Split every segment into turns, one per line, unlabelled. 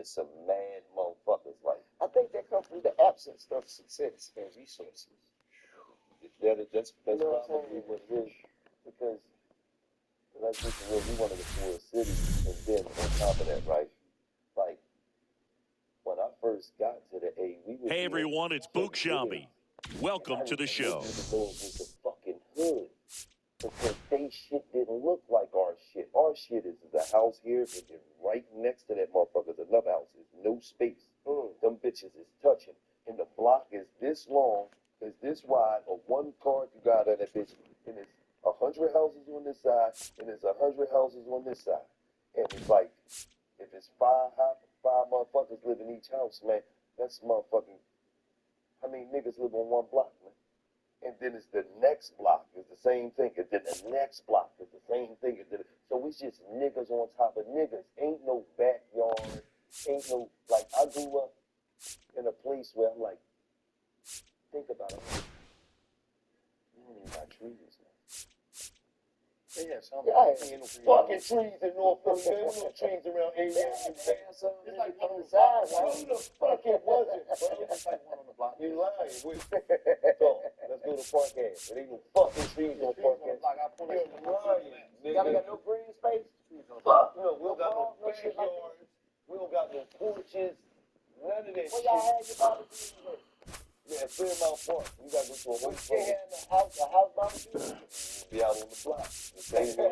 just some mad motherfuckers. Like,
I think that comes from the absence of success and resources.
that's probably what it is. Because let's be real, we one of the poorest cities, and then on top of that, right? Like, when I first got to the A, we were.
Hey everyone, it's Book Shambi. Welcome to the show.
I didn't know it was the fucking hood. Because they shit didn't look like our shit. Our shit is the house here, and then right next to that motherfucker is another house. There's no space. Them bitches is touching. And the block is this long, is this wide, of one car you got on that bitch. And it's 100 houses on this side, and there's 100 houses on this side. And it's like, if it's five motherfuckers live in each house, man, that's motherfucking, how many niggas live on one block, man? And then it's the next block is the same thing. And then the next block is the same thing. So it's just niggas on top of niggas. Ain't no backyard. Ain't no, like, I grew up in a place where I'm like, think about it. You don't even got trees, man.
Yeah,
fucking trees in Norfolk. There's no trees around here.
It's like one on the side.
Who the fuck it wasn't, bro?
It's like one on the block.
You lying. So, let's go to Parkhead. There ain't no fucking trees on Parkhead. You're lying.
Y'all got no green space?
Fuck no. We don't got no backyards. We don't got no porches. None of that shit.
Where y'all had your barbecue?
Yeah, Fairmount Park. You gotta go to a whole
They had a house barbecue?
Be out on the block. The same way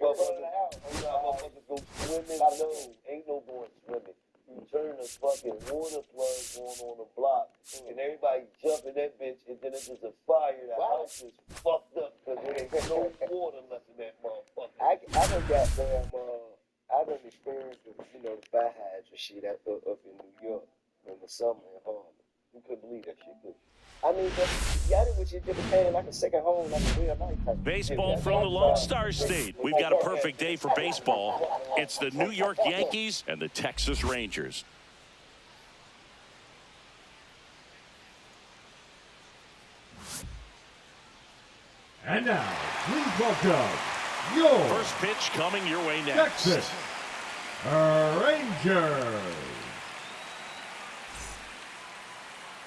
motherfuckers go swimming. No, ain't no going swimming. You turn the fucking water plug on the block, and everybody jump in that bitch, and then it's just a fire. The house is fucked up because there ain't no water left in that motherfucker.
I done got damn, I done experienced, the fire hydrant shit up in New York in the summer in Harlem.
You couldn't believe that shit, could you?
I mean, y'all did what you did, became like a second home, like a real night type.
Baseball from the Lone Star State. We've got a perfect day for baseball. It's the New York Yankees and the Texas Rangers.
And now, please welcome your
first pitch coming your way next.
Texas Rangers.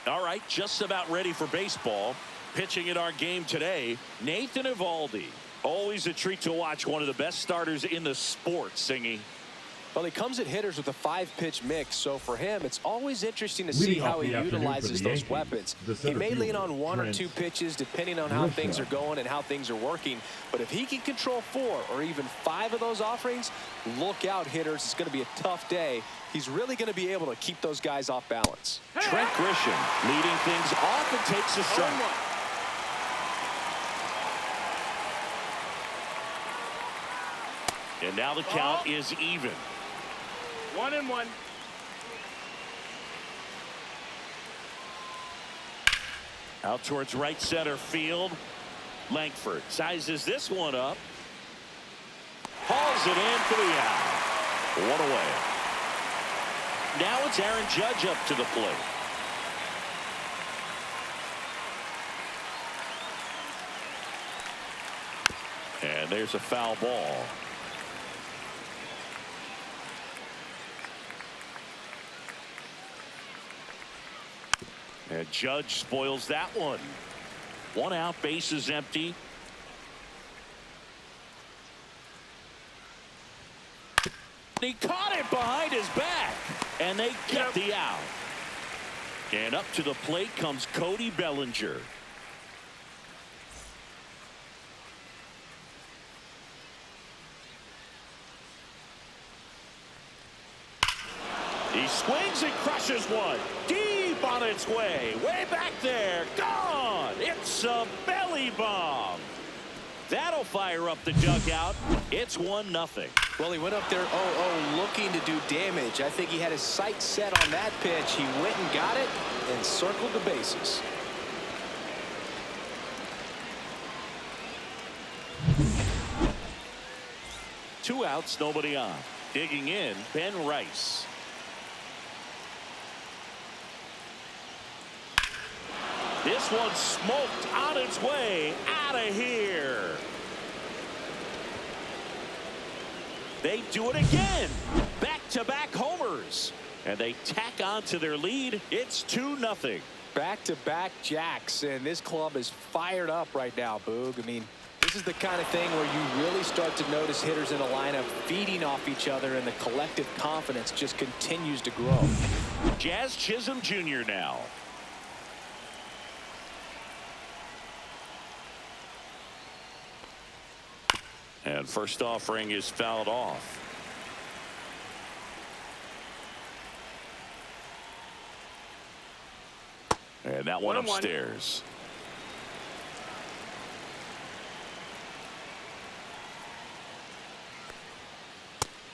All right, just about ready for baseball. Pitching in our game today, Nathan Eovaldi. Always a treat to watch one of the best starters in the sport, Singy.
Well, he comes at hitters with a 5-pitch mix, so for him, it's always interesting to see how he utilizes those weapons. He may lean on 1 or 2 pitches, depending on how things are going and how things are working. But if he can control 4 or even 5 of those offerings, look out, hitters. It's going to be a tough day. He's really going to be able to keep those guys off balance.
Trent Grisham leading things off and takes a strike. And now the count is even.
1-1.
Out towards right center field. Langford sizes this one up. Hauls it in for the out. 1 away. Now it's Aaron Judge up to the plate. And there's a foul ball. And Judge spoils that one. 1 out, bases empty. He caught it behind his back, and they get the out. And up to the plate comes Cody Bellinger. He swings and crushes one. Deep on its way. Way back there. Gone. It's a belly bomb. That'll fire up the dugout. It's 1-0.
Well, he went up there 0-0 looking to do damage. I think he had his sights set on that pitch. He went and got it and circled the bases.
Two outs, nobody on. Digging in, Ben Rice. This one smoked on its way out of here. They do it again. Back back-to-back homers. And they tack on to their lead. It's 2-0.
Back-to-back jacks, and this club is fired up right now, Boog. I mean, this is the kind of thing where you really start to notice hitters in a lineup feeding off each other, and the collective confidence just continues to grow.
Jazz Chisholm Jr. now. And first offering is fouled off. And that one upstairs.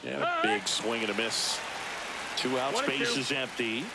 And a big swing and a miss. 2 outs, base is empty.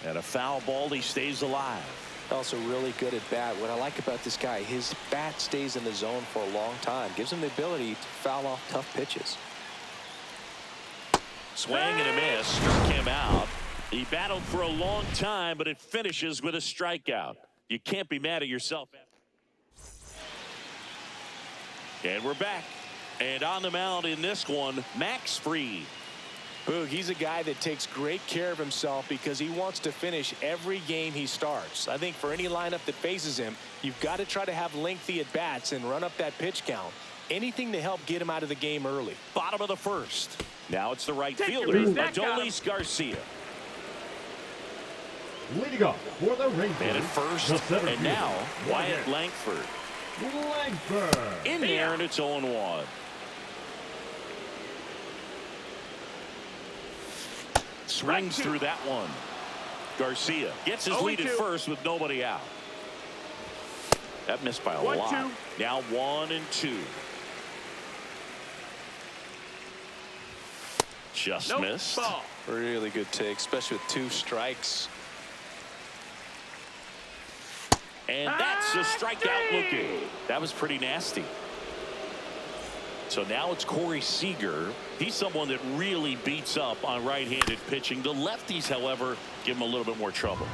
And a foul ball, he stays alive.
Also really good at bat. What I like about this guy, his bat stays in the zone for a long time. Gives him the ability to foul off tough pitches.
Swing and a miss. Struck him out. He battled for a long time, but it finishes with a strikeout. You can't be mad at yourself. And we're back. And on the mound in this one, Max Fried.
Boog, he's a guy that takes great care of himself because he wants to finish every game he starts. I think for any lineup that faces him, you've got to try to have lengthy at-bats and run up that pitch count. Anything to help get him out of the game early.
Bottom of the first. Now it's the right fielder, Adolis Garcia.
Leading off for the Rangers.
And at first, and now, Wyatt Langford. In there, and it's 0-1. Swings through that one. Garcia gets his lead at first with nobody out. That missed by a lot. Now 1-2. Just missed.
Ball.
Really good take, especially with 2 strikes.
And that's a strikeout looking. That was pretty nasty. So now it's Corey Seager. He's someone that really beats up on right-handed pitching. The lefties, however, give him a little bit more trouble.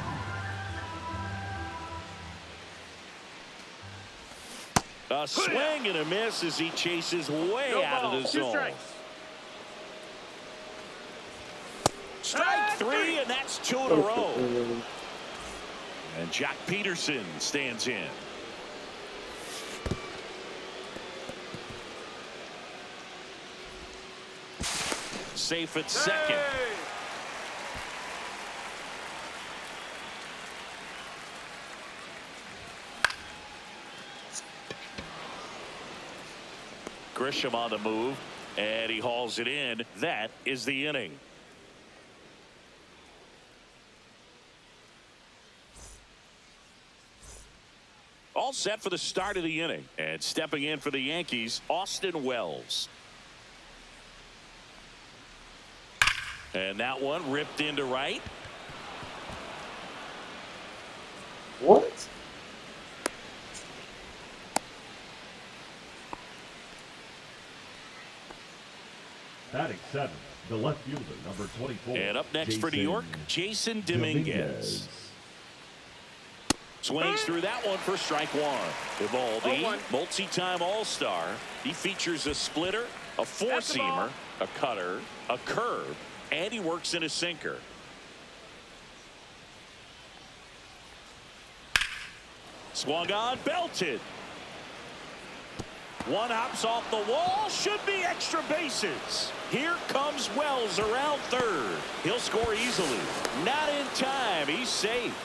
A swing and a miss as he chases way out of the zone. Strike 3, and that's 2 in a row. And Jack Peterson stands in. Safe at second. Grisham on the move, and he hauls it in. That is the inning. All set for the start of the inning. And stepping in for the Yankees, Austin Wells. And that one ripped into right.
What?
Batting 7, the left fielder, number 24.
And up next for New York, Jason Dominguez. Swings through that one for strike 1. Evaldi, multi-time All-Star. He features a splitter, a four-seamer, a cutter, a curve, and he works in a sinker. Swung on, belted. One hops off the wall, should be extra bases. Here comes Wells around third. He'll score easily. Not in time, he's safe.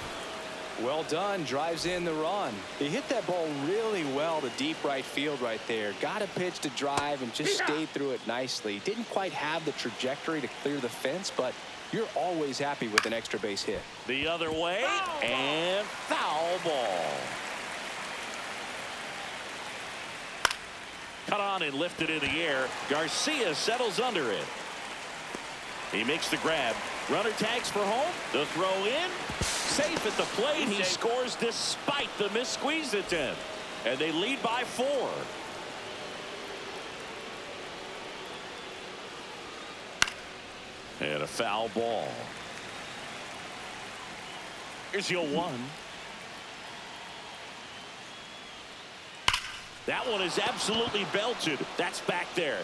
Well done, drives in the run. They hit that ball really well to deep right field right there. Got a pitch to drive and just stayed through it nicely. Didn't quite have the trajectory to clear the fence, but you're always happy with an extra base hit.
The other way, and foul ball. cut on and lifted in the air. Garcia settles under it. He makes the grab. Runner tags for home. The throw in. Safe at the plate. He scores despite the missed squeeze attempt. And they lead by 4. And a foul ball. Here's your 1. That one is absolutely belted. That's back there.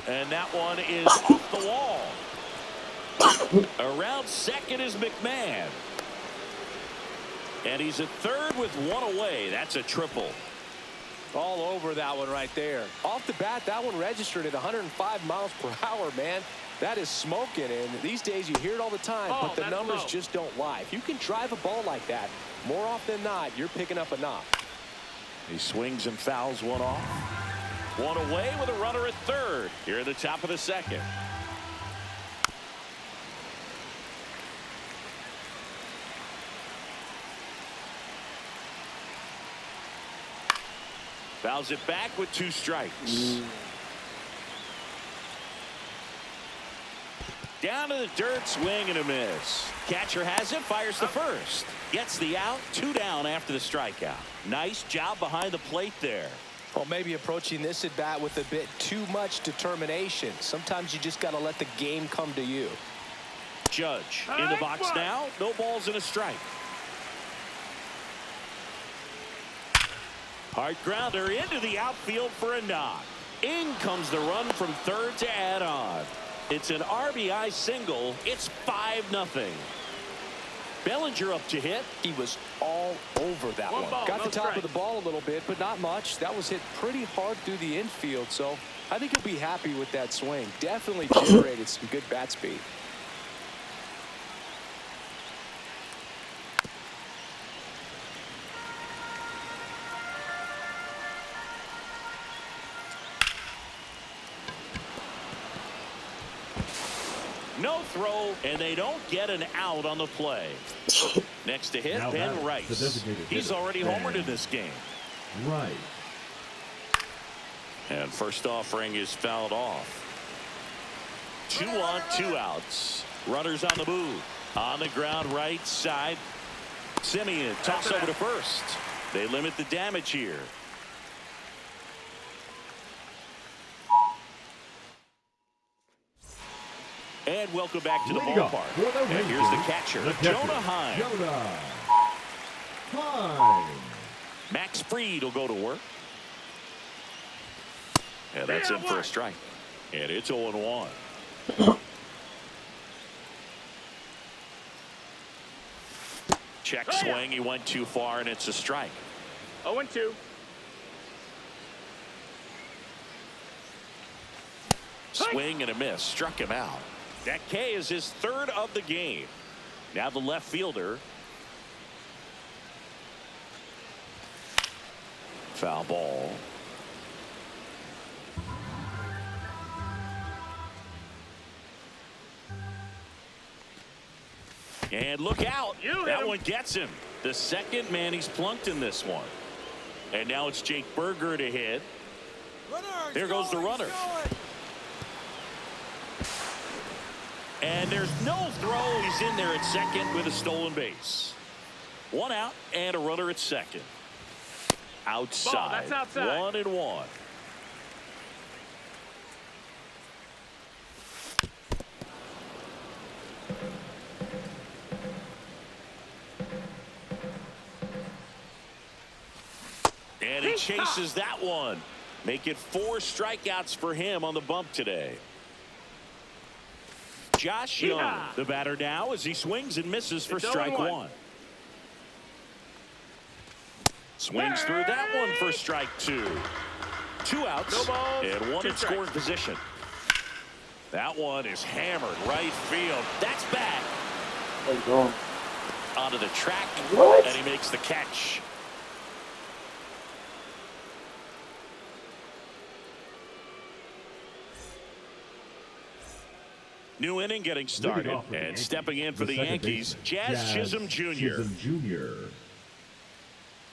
And that one is off the wall. Around second is McMahon. And he's at third with 1 away. That's a triple.
All over that one right there. Off the bat, that one registered at 105 miles per hour, man. That is smoking, and these days you hear it all the time, but the numbers just don't lie. If you can drive a ball like that, more often than not, you're picking up a knock.
He swings and fouls one off. 1 away with a runner at third here at the top of the second. Fouls it back with 2 strikes. Down to the dirt, swing and a miss. Catcher has it, fires the first. Gets the out, 2 down after the strikeout. Nice job behind the plate there.
Well, maybe approaching this at bat with a bit too much determination. Sometimes you just got to let the game come to you.
Judge in the box now. No balls and a strike. Hard grounder into the outfield for a knock. In comes the run from third to add on. It's an RBI single. It's 5-0. Bellinger up to hit.
He was all over that one. Got the top of the ball a little bit, but not much. That was hit pretty hard through the infield, so I think he'll be happy with that swing. Definitely generated some good bat speed.
No throw, and they don't get an out on the play. Next to hit, Ben Rice. He's already homered in this game.
Right.
And first offering is fouled off. 2 on, 2 outs. Runners on the move. On the ground right side. Simeon toss over to first. They limit the damage here. And welcome back to the ballpark. And here's the catcher, Jonah Heim. Max Fried will go to work. And that's in for a strike. And it's 0-1. Check swing. He went too far, and it's a strike.
0-2.
Swing and a miss. Struck him out. That K is his 3rd of the game. Now the left fielder. Foul ball. And look out. That one gets him. The second man he's plunked in this one. And now it's Jake Berger to hit. There goes the runner. And there's no throw. He's in there at second with a stolen base. 1 out and a runner at second. Outside.
Ball, that's outside.
1-1. And he chases that one. Make it 4 strikeouts for him on the bump today. Josh Young, the batter now, as he swings and misses for strike 1. Swings through that one for strike 2. 2 outs and 1 in scoring position. That one is hammered right field. That's back.
There you go.
Onto the track.
What?
And he makes the catch. New inning getting started, and stepping in for the Yankees, Jazz Chisholm Jr.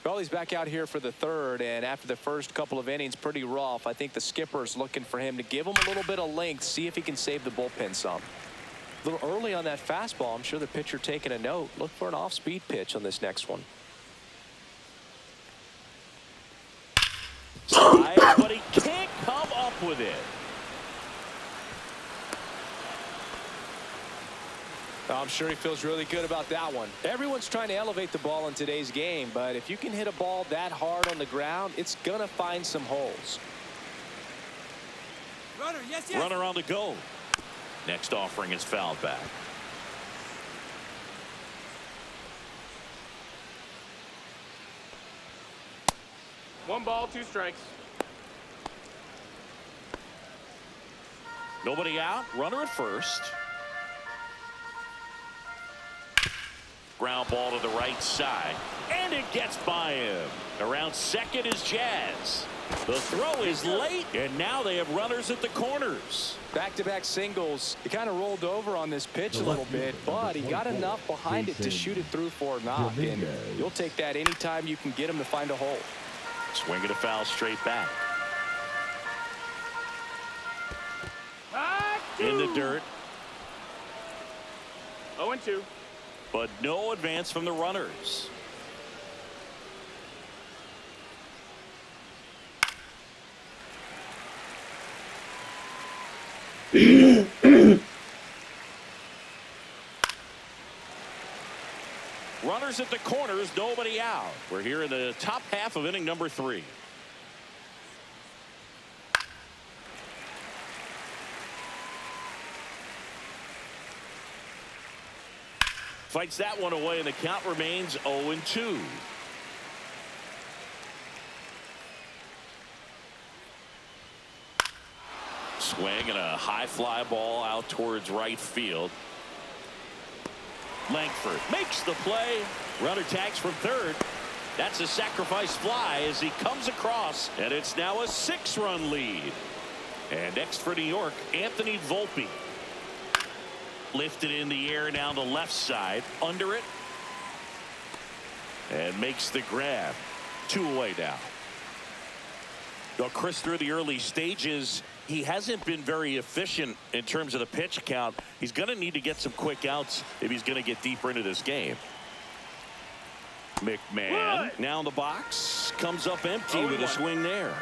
Well, he's back out here for the third, and after the first couple of innings, pretty rough. I think the skipper's looking for him to give him a little bit of length, see if he can save the bullpen some. A little early on that fastball. I'm sure the pitcher taking a note. Look for an off-speed pitch on this next one.
But he can't come up with it.
I'm sure he feels really good about that one. Everyone's trying to elevate the ball in today's game, but if you can hit a ball that hard on the ground, it's going to find some holes.
Runner, yes, yes.
Runner on the go. Next offering is fouled back.
One ball, two strikes.
Nobody out. Runner at first. Ground ball to the right side. And it gets by him. Around second is Jazz. The throw is late, and now they have runners at the corners.
Back-to-back singles. He kind of rolled over on this pitch a little bit, but he got enough behind it to shoot it through for a knock. And you'll take that anytime you can get him to find a hole.
Swinging a foul straight back. In the dirt.
0-2.
But no advance from the runners. Runners at the corners, nobody out. We're here in the top half of inning number 3. Fights that one away, and the count remains 0-2. Swing and a high fly ball out towards right field. Langford makes the play. Runner tags from third. That's a sacrifice fly as he comes across, and it's now a 6-run lead. And next for New York, Anthony Volpe. Lifted in the air down the left side, under it, and makes the grab. 2 away now. Well, Chris, through the early stages, he hasn't been very efficient in terms of the pitch count. He's going to need to get some quick outs if he's going to get deeper into this game. McMahon now in the box, comes up empty with a swing there.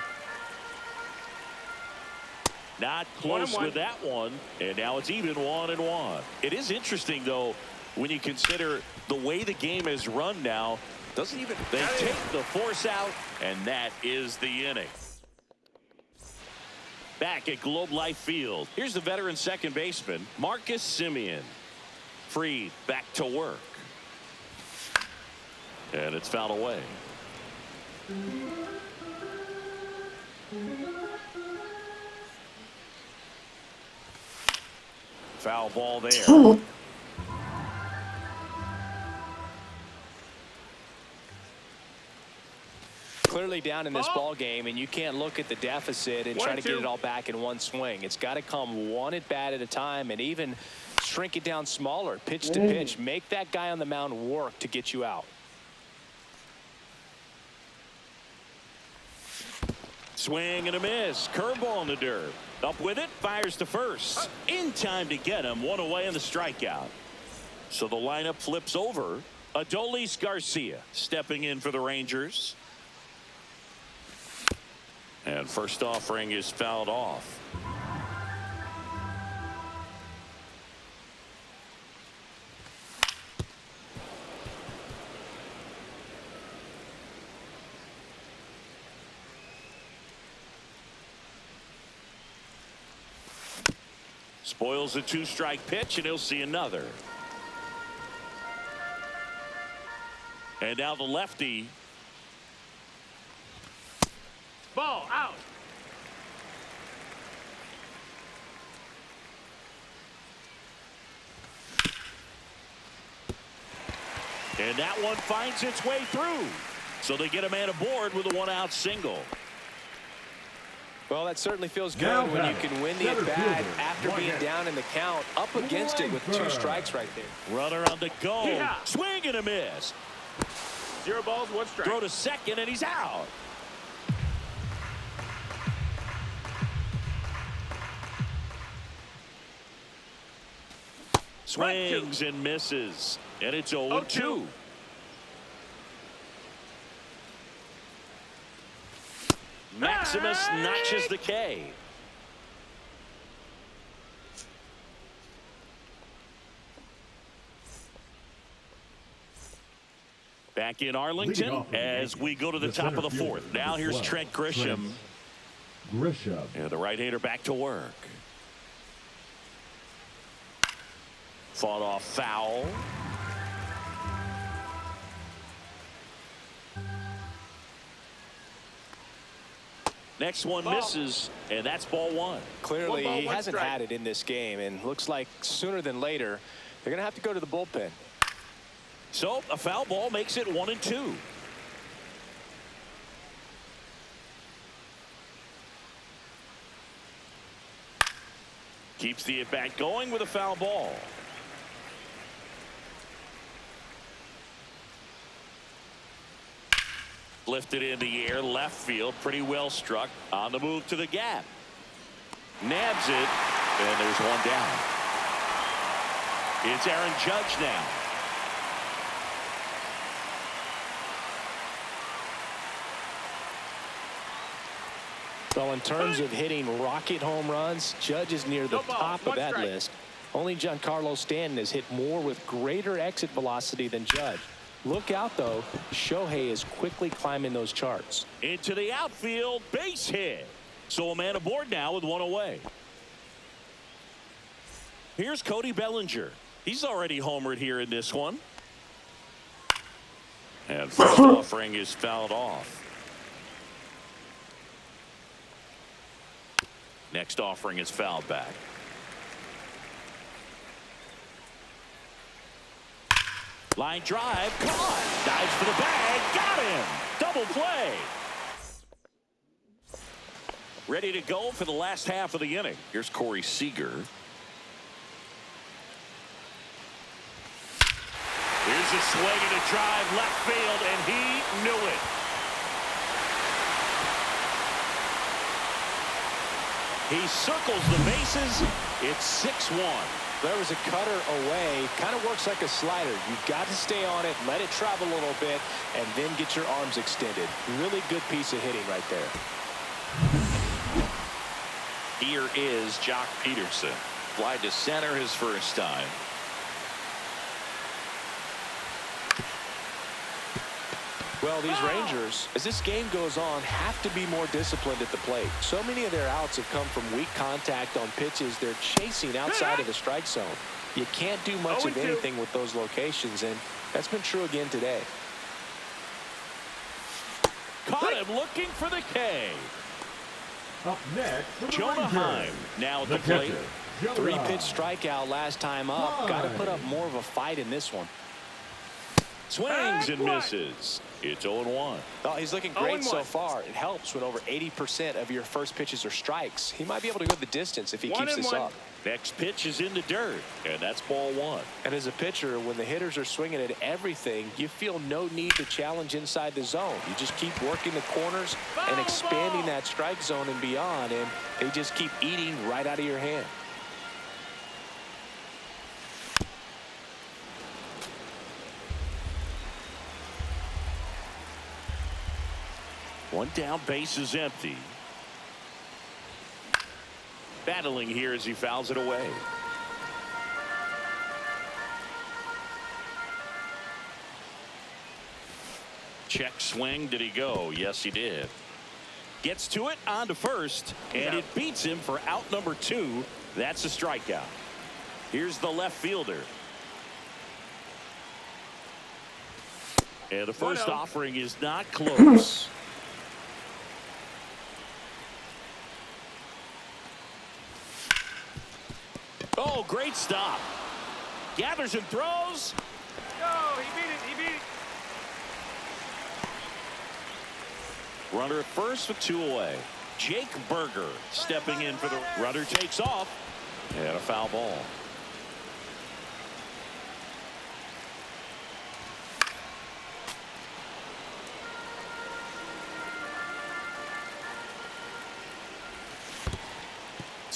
Not close with that one, and now it's even 1-1. It is interesting, though, when you consider the way the game is run now. They take the force out, and that is the inning. Back at Globe Life Field, here's the veteran second baseman, Marcus Semien. Freed back to work. And it's fouled away. Foul ball there.
Clearly down in this ball game, and you can't look at the deficit and try to get it all back in one swing. It's got to come one at bat at a time, and even shrink it down smaller, pitch to pitch. Make that guy on the mound work to get you out.
Swing and a miss. Curveball in the dirt. Up with it, fires to first. In time to get him. 1 away in the strikeout. So the lineup flips over. Adolis Garcia stepping in for the Rangers. And first offering is fouled off. Spoils a 2-strike pitch, and he'll see another. And now the lefty.
Ball out.
And that one finds its way through. So they get a man aboard with a 1-out single.
Well, that certainly feels good when you can win the at-bat after being down in the count, up against it with 2 strikes right there.
Runner on the go. Swing and a miss.
0 balls, 1 strike.
Throw to second, and he's out. Swings and misses, and it's 0-2. Maximus notches the K. Back in Arlington as we go to the top of the fourth. Now here's Trent Grisham. And the right-hander back to work. Fought off foul. Next one misses, and that's ball 1.
Clearly,
1 ball,
he
1
hasn't
strike.
had it in this game, and looks like sooner than later, they're going to have to go to the bullpen.
So a foul ball makes it 1-2. Keeps the at-bat going with a foul ball. Lifted in the air, left field, pretty well struck. On the move to the gap. Nabs it, and there's one down. It's Aaron Judge now.
Well, in terms of hitting rocket home runs, Judge is near the
No balls,
top of
1
that
strike.
list. Only Giancarlo Stanton has hit more with greater exit velocity than Judge. Look out, though. Shohei is quickly climbing those charts.
Into the outfield, base hit. So a man aboard now with 1 away. Here's Cody Bellinger. He's already homered here in this one. And first offering is fouled off. Next offering is fouled back. Line drive, caught. Dives for the bag, got him. Double play. Ready to go for the last half of the inning. Here's Corey Seager. Here's a swing and a drive left field, and he knew it. He circles the bases. It's 6-1.
There was a cutter away. Kind of works like a slider. You've got to stay on it, let it travel a little bit, and then get your arms extended. Really good piece of hitting right there.
Here is Jock Peterson. Fly to center his first time.
Well, these Rangers, as this game goes on, have to be more disciplined at the plate. So many of their outs have come from weak contact on pitches they're chasing outside of the strike zone. You can't do much of anything with those locations, and that's been true again today.
Caught him looking for the K.
Up next, for the
Jonah
Rangers,
Heim now at the plate.
catcher, Jonah.
3-pitch strikeout last time up. Got to put up more of a fight in this one.
Swings and misses. It's 0-1.
Oh, he's looking great
0-1.
so far. It helps when over 80% of your first pitches are strikes. He might be able to go the distance if he keeps this
1-1.
up.
Next pitch is in the dirt, and that's ball 1.
And as a pitcher, when the hitters are swinging at everything, you feel no need to challenge inside the zone. You just keep working the corners and expanding that strike zone and beyond, and they just keep eating right out of your hand.
One down, base is empty. Battling here as he fouls it away. Check swing. Did he go? Yes, he did. Gets to it on to first, and it beats him for out number 2. That's a strikeout. Here's the left fielder. And the first
1-0.
offering is not close. Oh, great stop. Gathers and throws.
No, he beat it. He beat it.
Runner at first with 2 away. Jake Berger stepping in for the runner. Takes off, and a foul ball.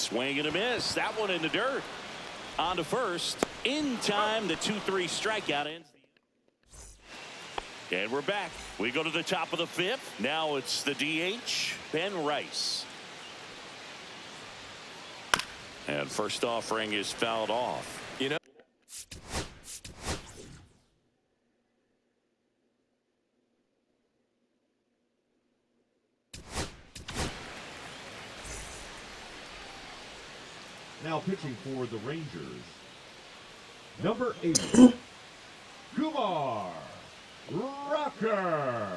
Swing and a miss. That one in the dirt. On to first. In time, the 2-3 strikeout ends. And we're back. We go to the top of the fifth. Now it's the DH, Ben Rice. And first offering is fouled off.
You know,
Now pitching for the Rangers, number 8, Kumar Rocker.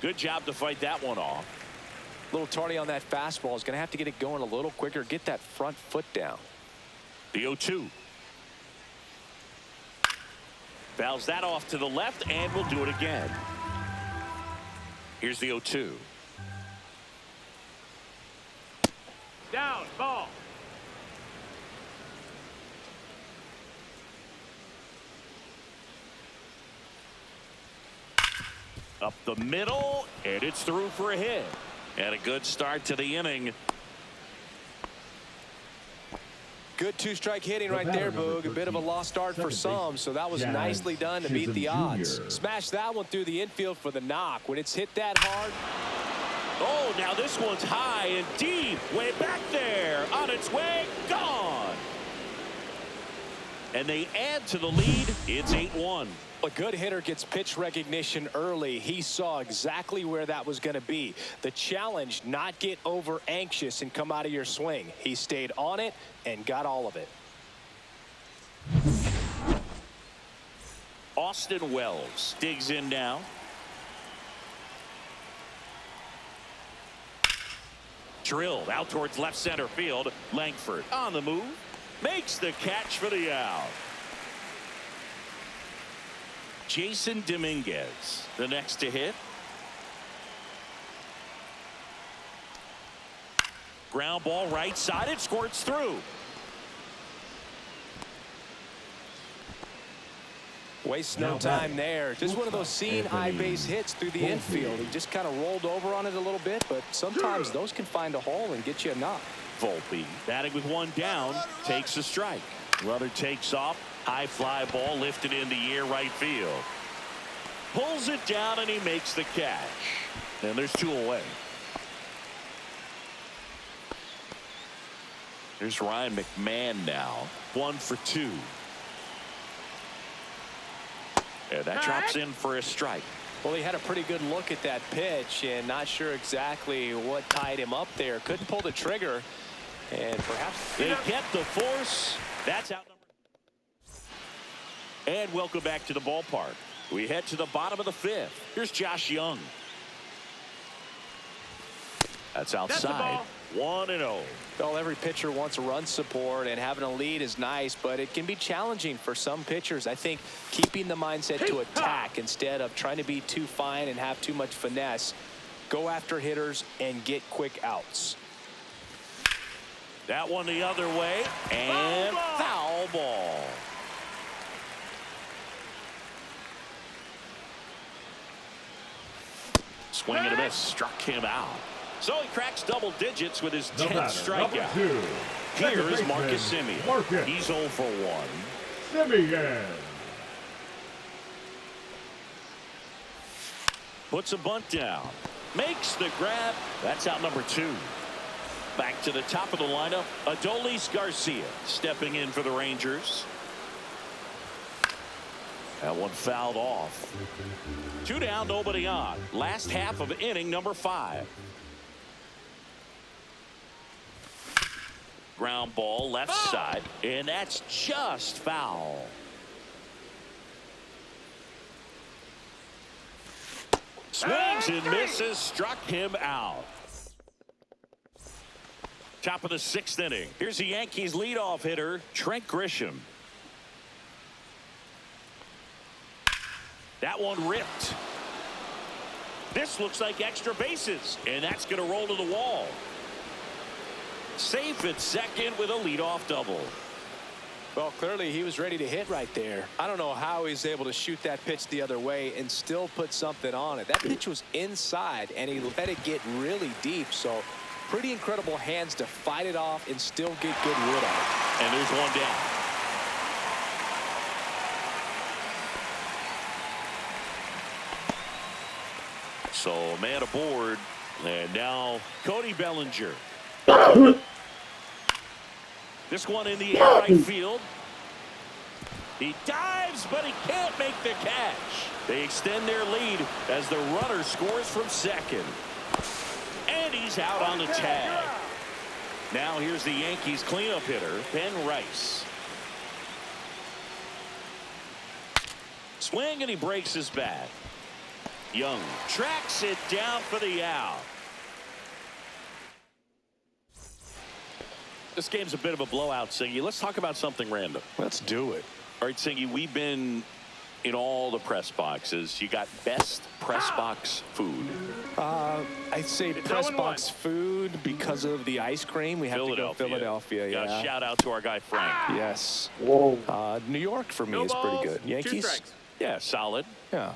Good job to fight that one off.
a little tardy on that fastball. Is going to have to get it going a little quicker. Get that front foot down.
The 0-2. Fouls that off to the left, and we'll do it again. Here's the 0-2.
Down, ball.
Up the middle, and it's through for a hit. And a good start to the inning.
Good two-strike hitting right there, Boog. A bit of a lost start for some, so that was nicely done to beat the odds. Smash that one through the infield for the knock. When it's hit that hard.
Oh, now this one's high and deep. Way back there. On its way. Gone. And they add to the lead. It's 8-1.
A good hitter gets pitch recognition early. He saw exactly where that was going to be. The challenge, not get over anxious and come out of your swing. He stayed on it and got all of it.
Austin Wells digs in now. Drilled out towards left center field. Langford on the move. Makes the catch for the out. Jason Dominguez, the next to hit. Ground ball right side. It squirts through.
Wastes no time there. Just one of those seen high base hits through the infield. He just kind of rolled over on it a little bit, but sometimes those can find a hole and get you a knock.
Volpe batting with one down, takes a strike. Runner takes off. High fly ball lifted in the air right field. Pulls it down and he makes the catch. And there's two away. Here's Ryan McMahon now. 1 for 2. And that drops in for a strike.
Well, he had a pretty good look at that pitch and not sure exactly what tied him up there. Couldn't pull the trigger. And perhaps
they get the force. That's out. And welcome back to the ballpark. We head to the bottom of the fifth. Here's Josh Young. That's outside. 1-0.
Well, every pitcher wants run support, and having a lead is nice, but it can be challenging for some pitchers. I think keeping the mindset to attack instead of trying to be too fine and have too much finesse. Go after hitters and get quick outs.
That one the other way, and foul ball. Swing and a miss, struck him out. So he cracks double digits with his 10th strikeout. Here's Marcus Semien. He's 0 for 1.
Semien
puts a bunt down. Makes the grab. That's out number 2. Back to the top of the lineup. Adolis Garcia stepping in for the Rangers. That one fouled off. 2 down, nobody on. Last half of inning number 5. Ground ball left side, and that's just foul. Swings and misses, struck him out. Top of the 6th inning. Here's the Yankees leadoff hitter, Trent Grisham. That one ripped. This looks like extra bases, and that's going to roll to the wall. Safe at second with a leadoff double.
Well, clearly he was ready to hit right there. I don't know how he's able to shoot that pitch the other way and still put something on it. That pitch was inside, and he let it get really deep. So pretty incredible hands to fight it off and still get good wood on it.
And there's one down. So man aboard, and now Cody Bellinger. This one in the air right field. He dives, but he can't make the catch. They extend their lead as the runner scores from second. And he's out on the tag. Now here's the Yankees cleanup hitter, Ben Rice. Swing, and he breaks his bat. Young tracks it down for the out. This game's a bit of a blowout, Singy. Let's talk about something random.
Let's do it.
All right, Singy, we've been in all the press boxes. You got best press box food.
I'd say press box food because of the ice cream. We have to go Philadelphia.
Yeah.
Yeah.
Shout out to our guy Frank.
Yes.
Whoa.
New York for me
No
is pretty
balls,
good.
2
Yankees.
strikes.
Yeah, solid.
Yeah.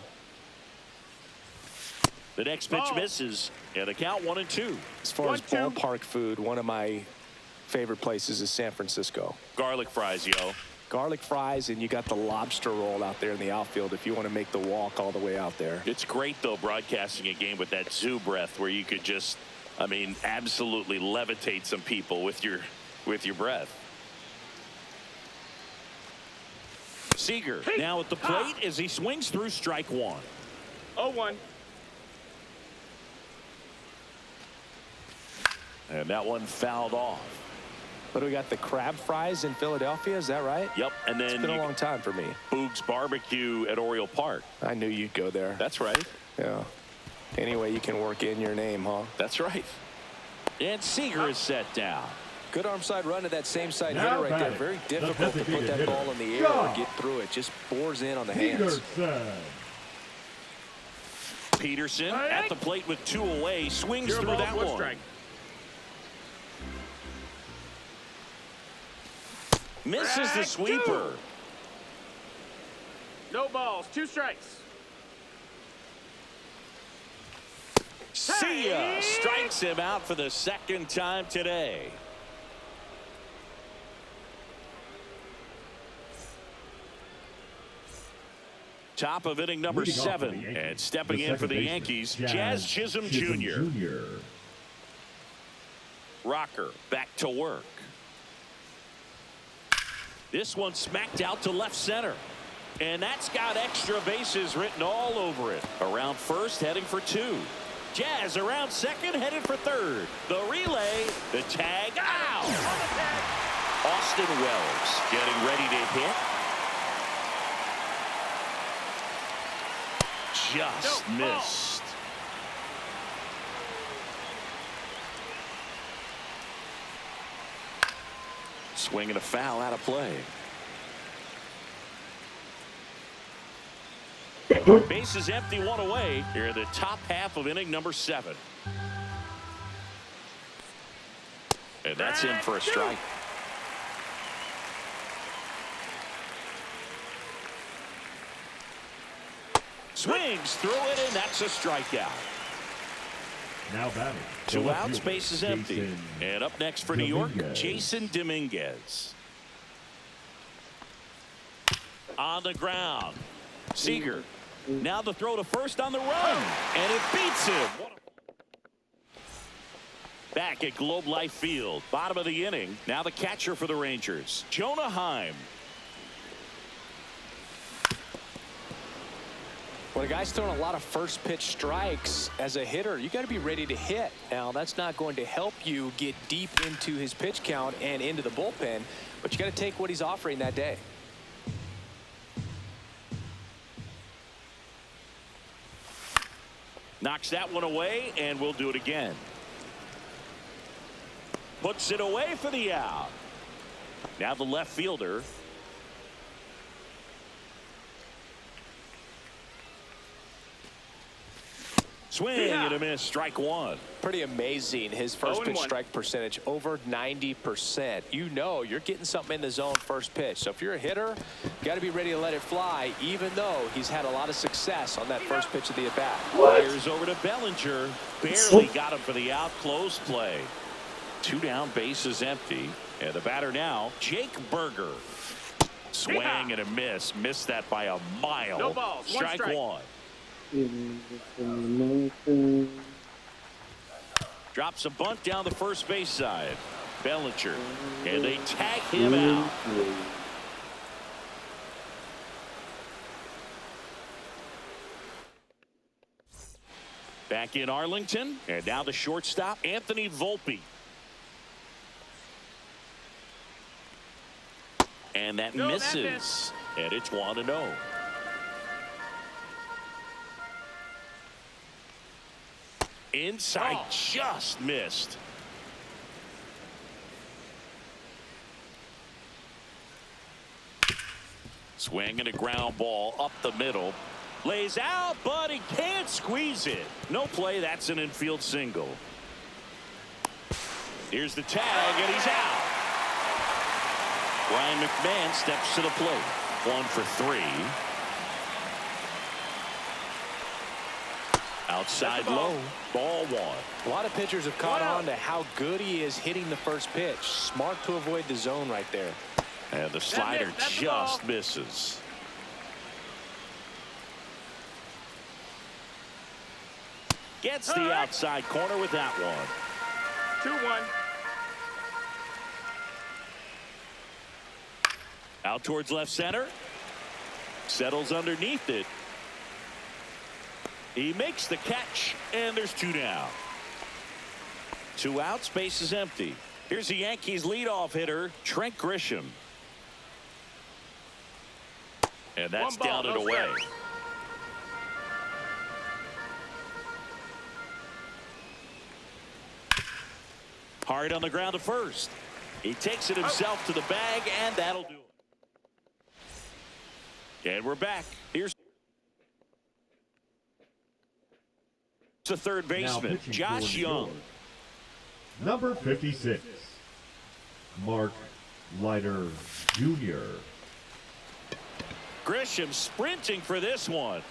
The next pitch
Ball.
misses, and the count 1-2.
As far as
1-2.
ballpark food, one of my favorite places is San Francisco.
Garlic fries, yo.
Garlic fries, and you got the lobster roll out there in the outfield if you want to make the walk all the way out there.
It's great, though, broadcasting a game with that zoo breath where you could just, I mean, absolutely levitate some people with your breath. Seager now at the plate as he swings through strike one.
0-1.
And that one fouled off.
But we got the crab fries in Philadelphia, is that right?
Yep, and then
It's been a long time for me.
Boog's Barbecue at Oriole Park.
I knew you'd go there.
That's right.
Yeah. Anyway, you can work in your name, huh?
That's right. And Seager is set down.
Good arm side run to that same side
Now
hitter right there.
batting,
Very
the
difficult to put
designated
that
hitter,
ball in the air or
Shaw.
get through it. Just bores in on the hands.
Peterson at the plate with 2 away, swings
0
through
balls,
that
1
one.
strike.
Misses the
Strike
sweeper.
2. No balls, 2 strikes.
See ya. Strikes him out for the second time today. Top of inning number
Leading off for
7,
the Yankees,
and stepping
the
in for
second
the
baseman,
Yankees, Jazz Chisholm Jr. Rocker back to work. This one smacked out to left center. And that's got extra bases written all over it. Around first, heading for 2. Jazz around second, headed for third. The relay, the tag, out. Austin Wells getting ready to hit. Just missed. Swinging a foul out of play. Base is empty, 1 away. Here in the top half of inning number 7. And that's in for a strike. Swings through it, and that's a strikeout.
Now batting.
2 outs, base is empty.
Jason
And up next for New York,
Dominguez.
Jason Dominguez. On the ground. Seager. Now the throw to first on the run. And it beats him. Back at Globe Life Field. Bottom of the inning. Now the catcher for the Rangers, Jonah Heim.
When a guy's throwing a lot of first pitch strikes as a hitter, you got to be ready to hit. Now, that's not going to help you get deep into his pitch count and into the bullpen, but you got to take what he's offering that day.
Knocks that one away, and we'll do it again. Puts it away for the out. Now the left fielder. Swing and a miss. Strike one.
Pretty amazing. His first pitch strike percentage over 90%. You know you're getting something in the zone first pitch. So if you're a hitter, you got to be ready to let it fly, even though he's had a lot of success on that first pitch of the at-bat.
Fires over to Bellinger. Barely got him for the out. Close play. 2 down, bases empty. And the batter now, Jake Berger. Swing and a miss. Missed that by a mile.
No balls.
Strike one. Drops a bunt down the first base side. Bellinger. And they tag him out. Back in Arlington. And now the shortstop, Anthony Volpe. And that misses. And it's 1-0. Inside, just missed. Swing and a ground ball up the middle. Lays out, but he can't squeeze it. No play. That's an infield single. Here's the tag, and he's out. Ryan McMahon steps to the plate. 1 for 3. Outside low. Ball 1.
A lot of pitchers have caught on to how good he is hitting the first pitch. Smart to avoid the zone right there.
And the slider just misses. Gets the outside corner with that one.
2-1.
Out towards left center. Settles underneath it. He makes the catch, and there's 2 down. 2 outs, base is empty. Here's the Yankees leadoff hitter, Trent Grisham. And that's down and away. Hard on the ground to first. He takes it himself to the bag, and that'll do it. And we're back. Here's the third baseman, Josh Young.
Number 56, Mark Leiter Jr.
Grisham sprinting for this one.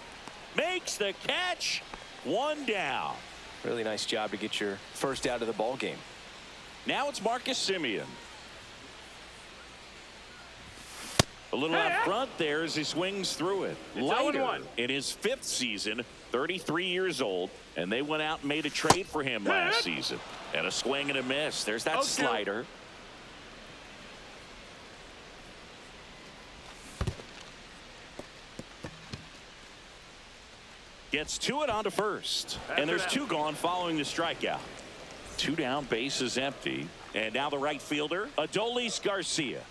Makes the catch. 1 down.
Really nice job to get your first out of the ball game.
Now it's Marcus Semien. A little out front there as he swings through it. Leiter in his 5th season, 33 years old, and they went out and made a trade for him last season. And a swing and a miss. There's that slider. Gets to it onto first. And there's 2 gone following the strikeout. 2 down, base is empty. And now the right fielder, Adolis Garcia.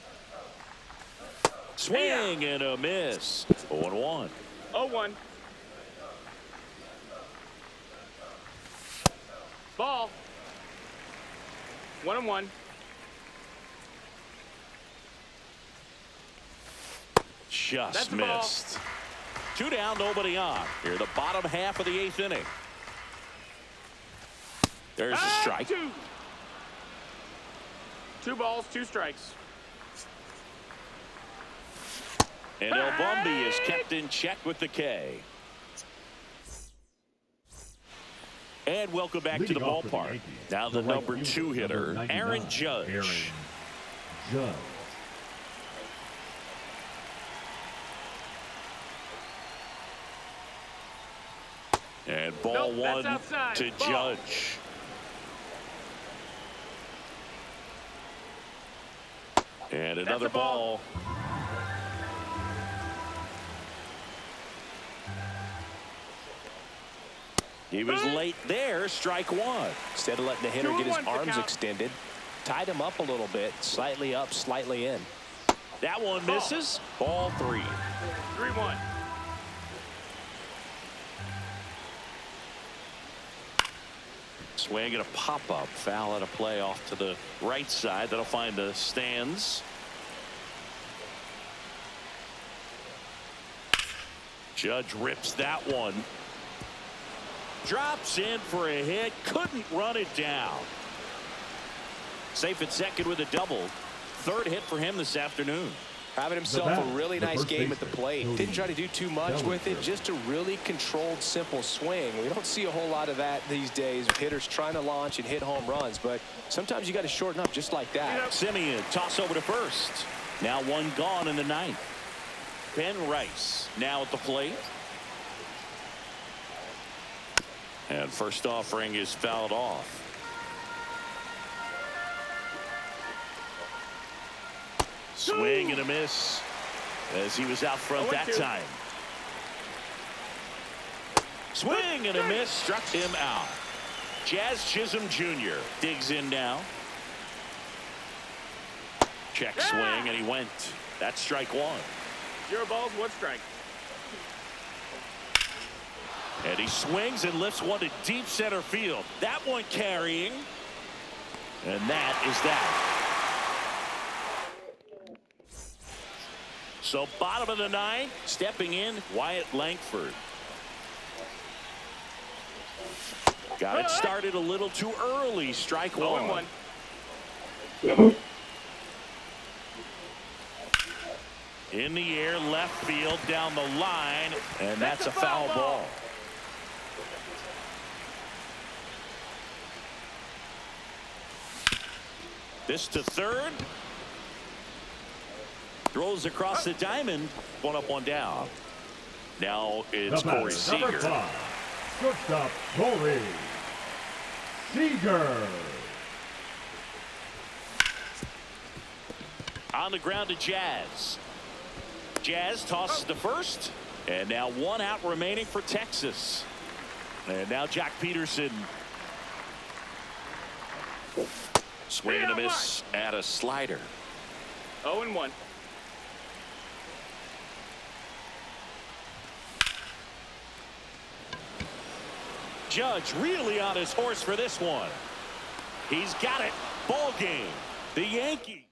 Swing and a miss. 0-1.
0-1. Ball. 1-1.
Just missed. 2 down, nobody on. Here, the bottom half of the 8th inning. There's a strike.
2 balls, 2 strikes.
And El Bumby is kept in check with the K. And welcome back to the ballpark. Now the number 2 hitter, Aaron Judge. And ball 1 to Judge. And another ball. He was late there. Strike 1.
Instead of letting the hitter get his arms extended, tied him up a little bit, slightly up, slightly in.
That one misses. Ball 3.
3-1.
Swing and a pop-up. Foul at a play off to the right side. That'll find the stands. Judge rips that one. Drops in for a hit. Couldn't run it down. Safe at second with a double. Third hit for him this afternoon.
Having himself a really nice game at the plate. Didn't try to do too much with it. Just a really controlled, simple swing. We don't see a whole lot of that these days with hitters trying to launch and hit home runs. But sometimes you got to shorten up just like that.
Simeon toss over to first. Now one gone in the ninth. Ben Rice now at the plate. And first offering is fouled off. Swing and a miss as he was out front that time. Swing and a miss, struck him out. Jazz Chisholm Jr. digs in now. Check swing and he went. That's strike one.
0 balls, 1 strike.
And he swings and lifts one to deep center field. That one carrying. And that is that. So bottom of the ninth, stepping in, Wyatt Langford. Got it started a little too early. Strike one.
0-1.
In the air, left field, down the line, and that's a foul ball. This to third. Throws across the diamond. One up, one down. Now it's Corey Seager.
Number 5, shortstop Corey Seager.
On the ground to Jazz. Jazz tosses to first. And now one out remaining for Texas. And now Jack Peterson. Swing and a miss at a slider.
0-1.
Judge really on his horse for this one. He's got it. Ball game. The Yankees.